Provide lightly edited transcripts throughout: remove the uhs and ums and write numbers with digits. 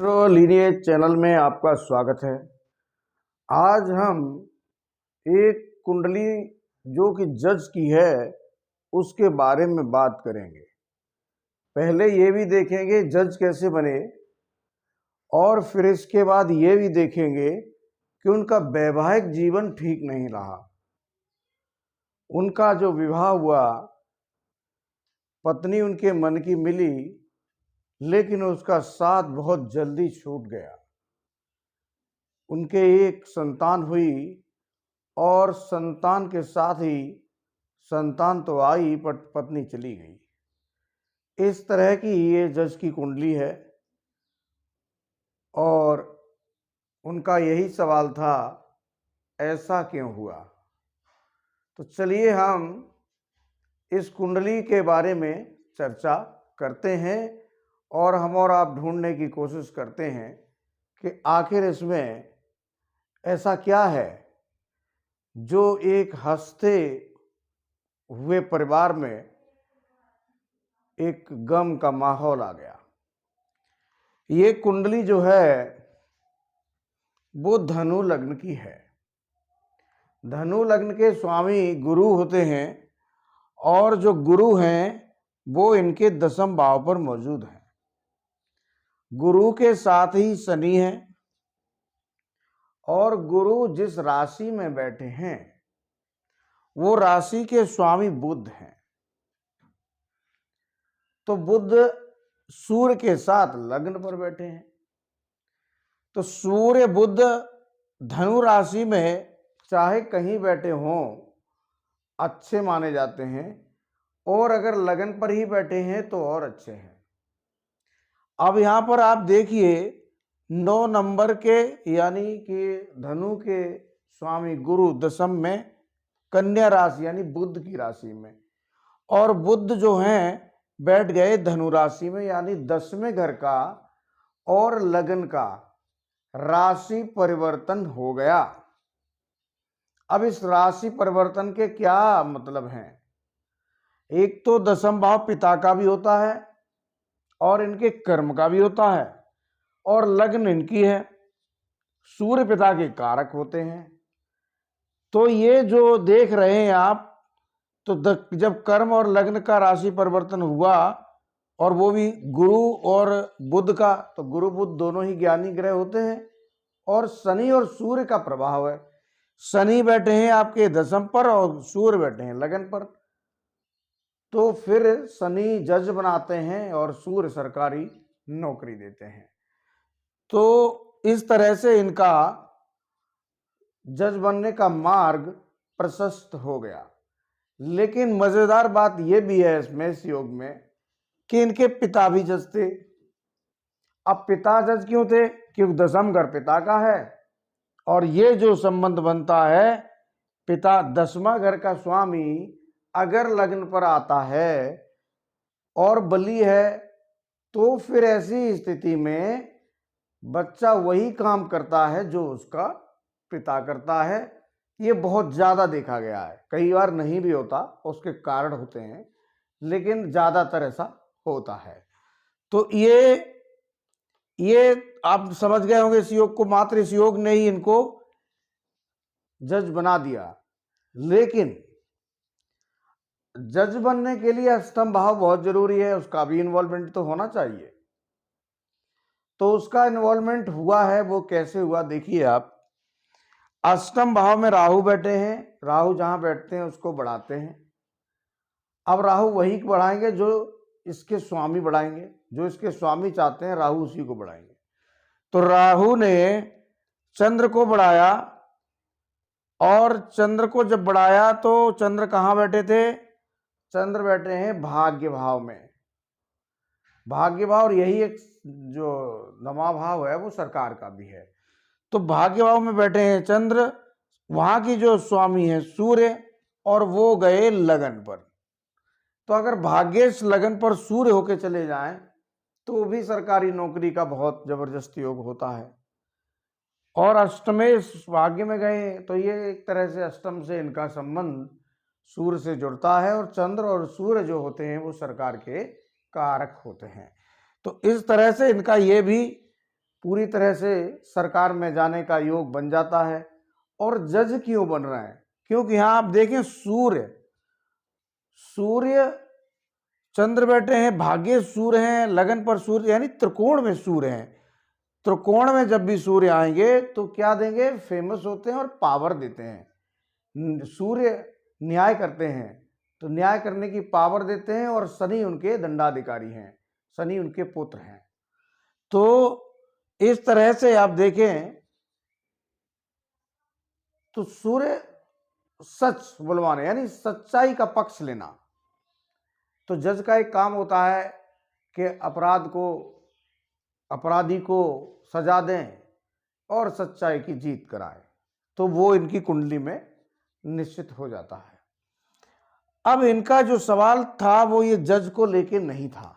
एस्ट्रोलीनियज channel में आपका स्वागत है। आज हम एक कुंडली जो कि जज की है उसके बारे में बात करेंगे। पहले ये भी देखेंगे जज कैसे बने और फिर इसके बाद ये भी देखेंगे कि उनका वैवाहिक जीवन ठीक नहीं रहा। उनका जो विवाह हुआ, पत्नी उनके मन की मिली, लेकिन उसका साथ बहुत जल्दी छूट गया। उनके एक संतान हुई और संतान के साथ ही संतान तो आई पर पत्नी चली गई। इस तरह की ये जज की कुंडली है और उनका यही सवाल था, ऐसा क्यों हुआ। तो चलिए हम इस कुंडली के बारे में चर्चा करते हैं और हम और आप ढूंढने की कोशिश करते हैं कि आखिर इसमें ऐसा क्या है जो एक हंसते हुए परिवार में एक गम का माहौल आ गया। ये कुंडली जो है वो धनु लग्न की है। धनु लग्न के स्वामी गुरु होते हैं और जो गुरु हैं वो इनके दसम भाव पर मौजूद हैं। गुरु के साथ ही शनि है और गुरु जिस राशि में बैठे हैं वो राशि के स्वामी बुध हैं। तो बुध सूर्य के साथ लग्न पर बैठे हैं। तो सूर्य बुध धनु राशि में चाहे कहीं बैठे हों अच्छे माने जाते हैं और अगर लगन पर ही बैठे हैं तो और अच्छे हैं। अब यहां पर आप देखिए 9 नंबर के यानी कि धनु के स्वामी गुरु दशम में कन्या राशि यानी बुध की राशि में, और बुध जो हैं बैठ गए धनु राशि में यानी 10वें घर का और लगन का राशि परिवर्तन हो गया। अब इस राशि परिवर्तन के क्या मतलब हैं? एक तो दसम भाव पिता का भी होता है और इनके कर्म का भी होता है और लग्न इनकी है। सूर्य पिता के कारक होते हैं। तो ये जो देख रहे हैं आप, तो जब कर्म और लग्न का राशि परिवर्तन हुआ और वो भी गुरु और बुध का, तो गुरु बुध दोनों ही ज्ञानी ग्रह होते हैं और शनि और सूर्य का प्रभाव है। शनि बैठे हैं आपके दसम पर और सूर्य बैठे हैं लगन पर। तो फिर शनि जज बनाते हैं और सूर्य सरकारी नौकरी देते हैं। तो इस तरह से इनका जज बनने का मार्ग प्रशस्त हो गया। लेकिन मजेदार बात यह भी है इसमें, इस योग में, कि इनके पिता भी जज थे। अब पिता जज क्यों थे? क्योंकि दसम घर पिता का है और ये जो संबंध बनता है, पिता 10वां घर का स्वामी अगर लग्न पर आता है और बली है तो फिर ऐसी स्थिति में बच्चा वही काम करता है जो उसका पिता करता है। ये बहुत ज्यादा देखा गया है। कई बार नहीं भी होता, उसके कारण होते हैं, लेकिन ज्यादातर ऐसा होता है। तो ये आप समझ गए होंगे इस योग को। मात्र इस योग ने ही इनको जज बना दिया। लेकिन जज बनने के लिए अष्टम भाव बहुत जरूरी है, उसका भी इन्वॉल्वमेंट तो होना चाहिए। तो उसका इन्वॉल्वमेंट हुआ है। वो कैसे हुआ देखिए आप। अष्टम भाव में राहु बैठे हैं। राहु जहां बैठते हैं उसको बढ़ाते हैं। अब राहु वही बढ़ाएंगे जो इसके स्वामी बढ़ाएंगे। जो इसके स्वामी चाहते हैं राहु उसी को बढ़ाएंगे। तो राहु ने चंद्र को बढ़ाया और चंद्र को जब बढ़ाया तो चंद्र कहां बैठे थे? चंद्र बैठे हैं भाग्य भाव में। भाग्य भाव, और यही एक जो नमा भाव है वो सरकार का भी है। तो भाग्य भाव में बैठे हैं चंद्र, वहां की जो स्वामी है सूर्य, और वो गए लगन पर। तो अगर भाग्येश लगन पर सूर्य होके चले जाएं तो भी सरकारी नौकरी का बहुत जबरदस्त योग होता है। और अष्टमेश भाग्य में गए तो ये एक तरह से अष्टम से इनका संबंध सूर्य से जुड़ता है और चंद्र और सूर्य जो होते हैं वो सरकार के कारक होते हैं। तो इस तरह से इनका ये भी पूरी तरह से सरकार में जाने का योग बन जाता है। और जज क्यों बन रहे हैं? क्योंकि यहां आप देखें सूर्य चंद्र बैठे हैं, भाग्य सूर्य हैं, लगन पर सूर्य, यानी त्रिकोण में सूर्य हैं। त्रिकोण में जब भी सूर्य आएंगे तो क्या देंगे? फेमस होते हैं और पावर देते हैं। सूर्य न्याय करते हैं तो न्याय करने की पावर देते हैं, और शनि उनके दंडाधिकारी हैं, शनि उनके पुत्र हैं। तो इस तरह से आप देखें तो सूर्य सच बुलवाने, यानी सच्चाई का पक्ष लेना। तो जज का एक काम होता है कि अपराधी को सजा दें और सच्चाई की जीत कराएं। तो वो इनकी कुंडली में निश्चित हो जाता है। अब इनका जो सवाल था वो ये जज को लेके नहीं था,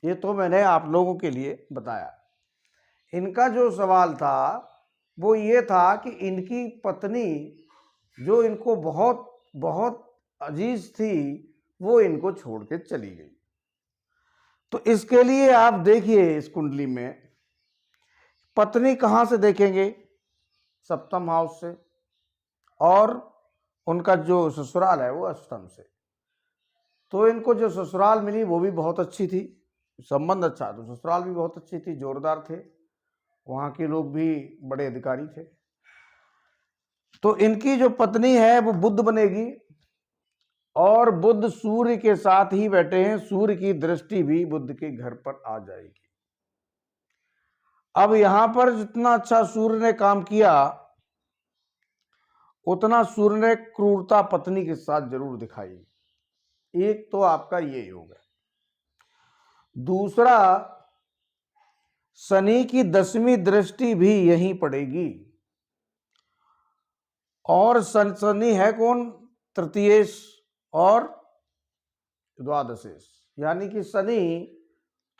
ये तो मैंने आप लोगों के लिए बताया। इनका जो सवाल था वो ये था कि इनकी पत्नी जो इनको बहुत बहुत अजीज थी वो इनको छोड़ के चली गई। तो इसके लिए आप देखिए इस कुंडली में पत्नी कहां से देखेंगे? सप्तम हाउस से, और उनका जो ससुराल है वो अष्टम से। तो इनको जो ससुराल मिली वो भी बहुत अच्छी थी, संबंध अच्छा, तो ससुराल भी बहुत अच्छी थी, जोरदार थे, वहां के लोग भी बड़े अधिकारी थे। तो इनकी जो पत्नी है वो बुध बनेगी, और बुध सूर्य के साथ ही बैठे हैं, सूर्य की दृष्टि भी बुध के घर पर आ जाएगी। अब यहां पर जितना अच्छा सूर्य ने काम किया उतना सूर्य ने क्रूरता पत्नी के साथ जरूर दिखाई। एक तो आपका ये योग है। दूसरा, शनि की 10वीं दृष्टि भी यहीं पड़ेगी, और शनि है कौन? तृतीयेश और द्वादशेश, यानी कि शनि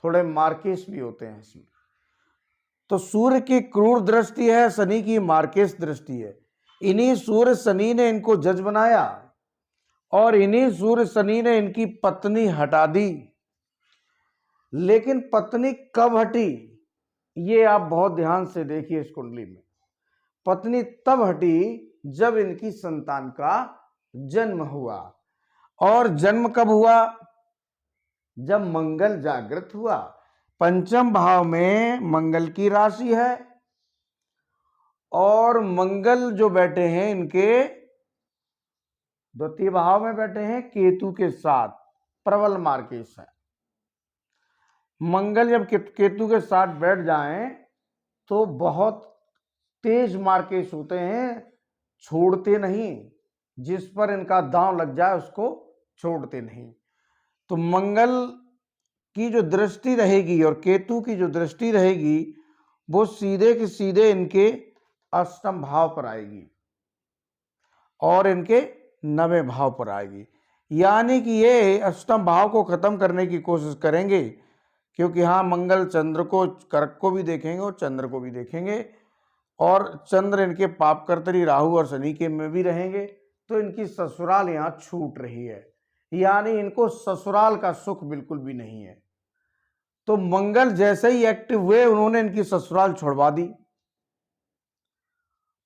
थोड़े मार्केश भी होते हैं इसमें। तो सूर्य की क्रूर दृष्टि है, शनि की मार्केश दृष्टि है। इन्हीं सूर्य शनि ने इनको जज बनाया, और इन्हीं सूर्य शनि ने इनकी पत्नी हटा दी। लेकिन पत्नी कब हटी ये आप बहुत ध्यान से देखिए इस कुंडली में। पत्नी तब हटी जब इनकी संतान का जन्म हुआ। और जन्म कब हुआ? जब मंगल जागृत हुआ। पंचम भाव में मंगल की राशि है, और मंगल जो बैठे हैं इनके द्वितीय भाव में बैठे हैं केतु के साथ, प्रबल मार्केश है। मंगल जब केतु के साथ बैठ जाएं तो बहुत तेज मार्केश होते हैं, छोड़ते नहीं, जिस पर इनका दांव लग जाए उसको छोड़ते नहीं। तो मंगल की जो दृष्टि रहेगी और केतु की जो दृष्टि रहेगी वो सीधे के सीधे इनके अष्टम भाव पर आएगी और इनके 9वें भाव पर आएगी। यानी कि ये अष्टम भाव को खत्म करने की कोशिश करेंगे, क्योंकि हाँ मंगल चंद्र को, कर्क को भी देखेंगे और चंद्र को भी देखेंगे, और चंद्र इनके पापकर्तरी राहु और शनि के में भी रहेंगे। तो इनकी ससुराल यहाँ छूट रही है, यानी इनको ससुराल का सुख बिल्कुल भी नहीं है। तो मंगल जैसे ही एक्टिव हुए उन्होंने इनकी ससुराल छोड़वा दी।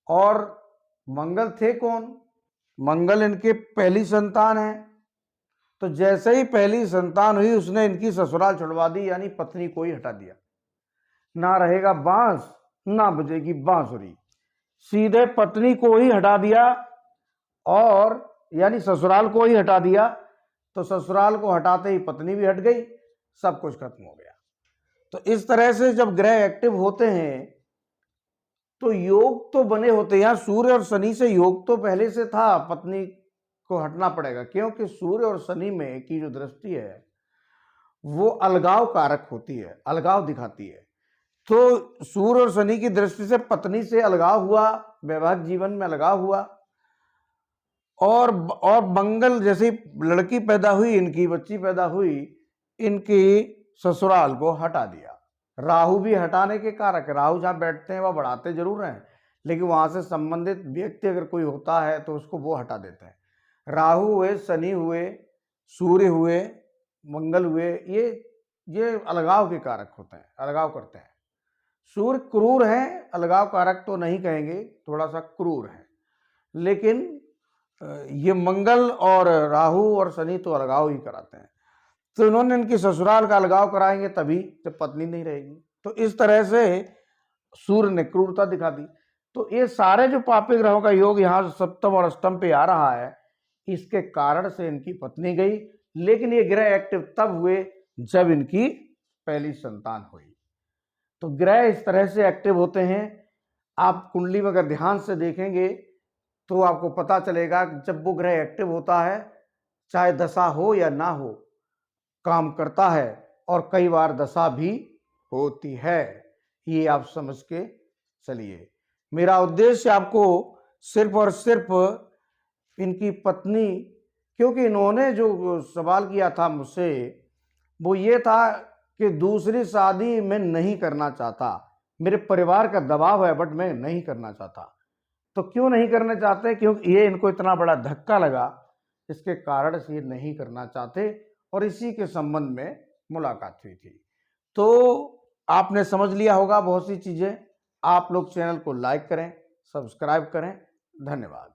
और मंगल थे कौन? मंगल इनके पहली संतान है। तो जैसे ही पहली संतान हुई उसने इनकी ससुराल छुड़वा दी, यानी पत्नी को ही हटा दिया। ना रहेगा बांस ना बजेगी बांसुरी, सीधे पत्नी को ही हटा दिया, और यानी ससुराल को ही हटा दिया। तो ससुराल को हटाते ही पत्नी भी हट गई, सब कुछ खत्म हो गया। तो इस तरह से जब ग्रह एक्टिव होते हैं तो योग तो बने होते हैं। यहां सूर्य और शनि से योग तो पहले से था, पत्नी को हटना पड़ेगा, क्योंकि सूर्य और शनि में की जो दृष्टि है वो अलगाव कारक होती है, अलगाव दिखाती है। तो सूर्य और शनि की दृष्टि से पत्नी से अलगाव हुआ, वैवाहिक जीवन में अलगाव हुआ, और मंगल जैसे लड़की पैदा हुई, इनकी बच्ची पैदा हुई, इनकी ससुराल को हटा दिया। राहु भी हटाने के कारक है। राहु जहां बैठते हैं वह बढ़ाते जरूर हैं, लेकिन वहां से संबंधित व्यक्ति अगर कोई होता है तो उसको वो हटा देते हैं। राहु हुए, शनि हुए, सूर्य हुए, मंगल हुए, ये अलगाव के कारक होते हैं, अलगाव करते हैं। सूर्य क्रूर है, अलगाव कारक तो नहीं कहेंगे, थोड़ा सा क्रूर है, लेकिन ये मंगल और राहु और शनि तो अलगाव ही कराते हैं। तो इन्होंने इनकी ससुराल का अलगाव कराएंगे तभी जब पत्नी नहीं रहेगी। तो इस तरह से सूर्य ने क्रूरता दिखा दी। तो ये सारे जो पापी ग्रहों का योग यहाँ सप्तम और अष्टम पे आ रहा है, इसके कारण से इनकी पत्नी गई। लेकिन ये ग्रह एक्टिव तब हुए जब इनकी पहली संतान हुई। तो ग्रह इस तरह से एक्टिव होते हैं। आप कुंडली में अगर ध्यान से देखेंगे तो आपको पता चलेगा कि जब वो ग्रह एक्टिव होता है, चाहे दशा हो या ना हो, काम करता है, और कई बार दशा भी होती है। ये आप समझ के चलिए। मेरा उद्देश्य आपको सिर्फ और सिर्फ इनकी पत्नी, क्योंकि इन्होंने जो सवाल किया था मुझसे वो ये था कि दूसरी शादी मैं नहीं करना चाहता, मेरे परिवार का दबाव है बट मैं नहीं करना चाहता। तो क्यों नहीं करना चाहते? क्योंकि ये इनको इतना बड़ा धक्का लगा, इसके कारण से ये नहीं करना चाहते, और इसी के संबंध में मुलाकात हुई थी। तो आपने समझ लिया होगा बहुत सी चीजें। आप लोग चैनल को लाइक करें, सब्सक्राइब करें। धन्यवाद।